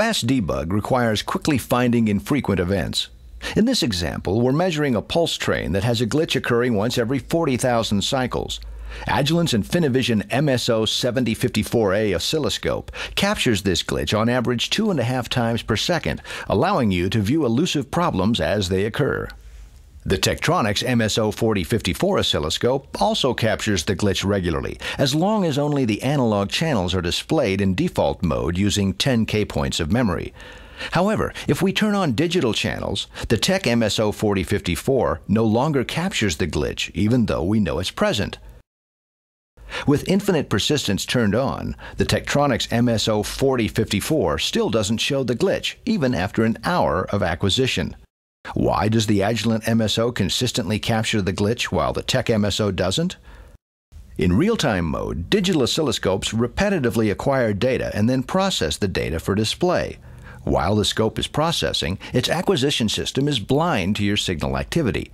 Fast debug requires quickly finding infrequent events. In this example, we're measuring a pulse train that has a glitch occurring once every 40,000 cycles. Agilent's Infinivision MSO7054A oscilloscope captures this glitch on average 2.5 times per second, allowing you to view elusive problems as they occur. The Tektronix MSO4054 oscilloscope also captures the glitch regularly, as long as only the analog channels are displayed in default mode using 10K points of memory. However, if we turn on digital channels, the Tech MSO4054 no longer captures the glitch, even though we know it's present. With infinite persistence turned on, the Tektronix MSO4054 still doesn't show the glitch, even after an hour of acquisition. Why does the Agilent MSO consistently capture the glitch while the Tech MSO doesn't? In real-time mode, digital oscilloscopes repetitively acquire data and then process the data for display. While the scope is processing, its acquisition system is blind to your signal activity.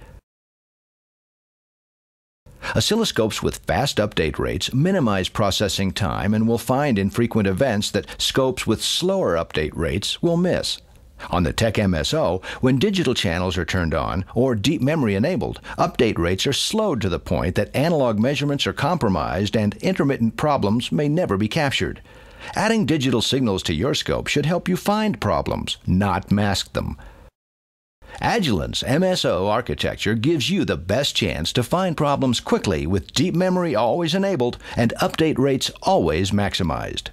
Oscilloscopes with fast update rates minimize processing time and will find infrequent events that scopes with slower update rates will miss. On the Tech MSO, when digital channels are turned on or deep memory enabled, update rates are slowed to the point that analog measurements are compromised and intermittent problems may never be captured. Adding digital signals to your scope should help you find problems, not mask them. Agilent's MSO architecture gives you the best chance to find problems quickly with deep memory always enabled and update rates always maximized.